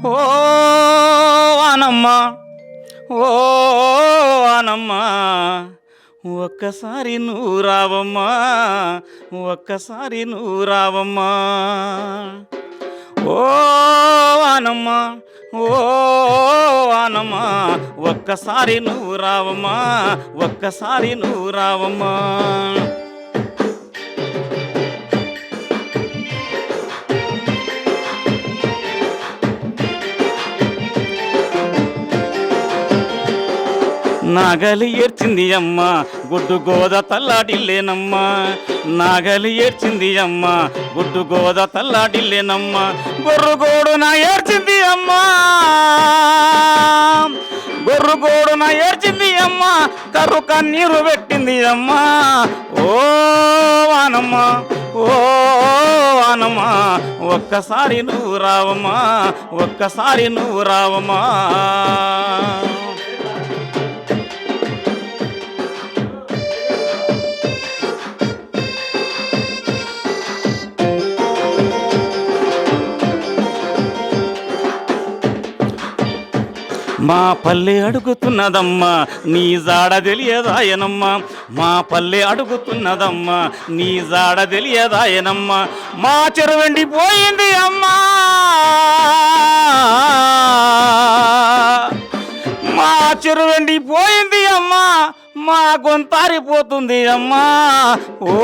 ఓ వానమ్మ ఓ వానమ్మ ఒక్కసారి నువ్వు రావమ్మా ఒక్కసారి నువ్వు రావమ్మా ఓ వానమ్మ ఓ వానమ్మ ఒక్కసారి నువ్వు రావమ్మా ఒక్కసారి నువ్వు రావమ్మా నాగలి ఏడ్చింది అమ్మ గుడ్డు గోద తల్లాడిల్లేనమ్మ నాగలి ఏడ్చింది అమ్మ గుడ్డు గోద తల్లాడిల్లేనమ్మ గొర్రుగోడున ఏడ్చింది అమ్మ గొర్రుగోడున ఏడ్చింది అమ్మ కర్రు కన్నీరు పెట్టింది అమ్మ ఓ వానమ్మ ఓ వానమ్మ ఒక్కసారి నువ్వు రావమ్మా ఒక్కసారి నువ్వు రావమ్మా మా పల్లె అడుగుతున్నదమ్మా నీ జాడ తెలియదాయనమ్మా మా పల్లె అడుగుతున్నదమ్మా నీ జాడ తెలియదాయనమ్మా మా చెరువెండిపోయింది అమ్మా మా చెరువెండిపోయింది అమ్మా మా గొంతారిపోతుంది అమ్మా ఓ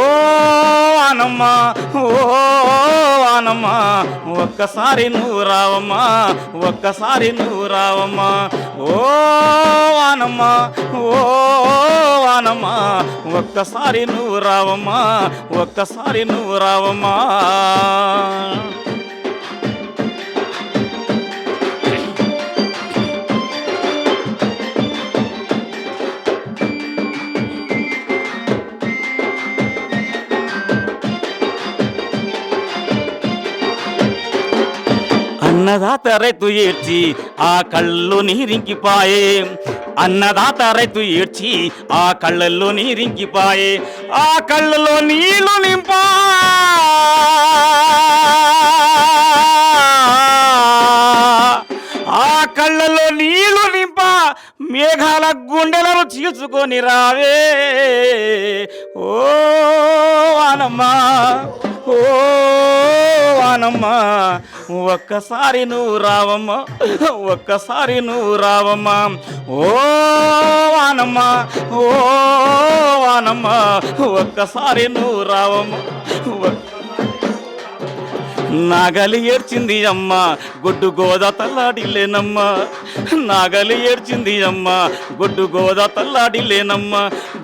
వానమ్మా ఓ వానమ్మా ఒక్కసారి నువ్వు రావమ్మా ఒక్కసారి నువ్వు రావమ్మా ఓ వానమ్మా ఓ వానమ్మా ఒక్కసారి నువ్వు రావమ్మా ఒక్కసారి నువ్వు రావమ్మా అన్నదాత రైతు ఏడ్చి ఆ కళ్ళు నీరింకిపాయే అన్నదాత రైతు ఏడ్చి ఆ కళ్ళల్లో నీరింకిపాయే ఆ కళ్ళలో నీళ్లు నింపా ఆ కళ్ళలో నీళ్లు నింపా మేఘాల గుండెలను చీల్చుకొని రావే ఓ వానమ్మా ఓ వానమ్మా ఒక్కసారి నువ్వు రావమ్మా ఒక్కసారి నువ్వు రావమ్మా ఓ వానమ్మా ఓ వానమ్మా ఒక్కసారి నువ్వు రావమ్మా నాగలి ఏడ్చింది అమ్మ గుడ్డు గోద తల్లాడిలేనమ్మ నాగలి ఏడ్చింది అమ్మ గుడ్డు గోద తల్లాడిలేనమ్మ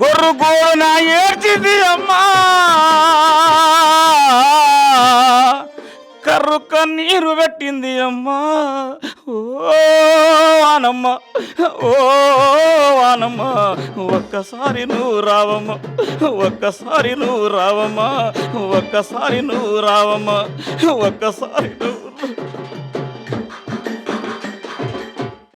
గొర్రు గోన ఏడ్చింది అమ్మ కర్రు కన్నీరు పెట్టింది అమ్మా ఓ వానమ్మ ఓ వానమ్మ ఒక్కసారి నువ్వు రావమ్మా ఒక్కసారి నువ్వు రావమ్మా ఒక్కసారి నువ్వు రావమ్మా ఒక్కసారి నువ్వు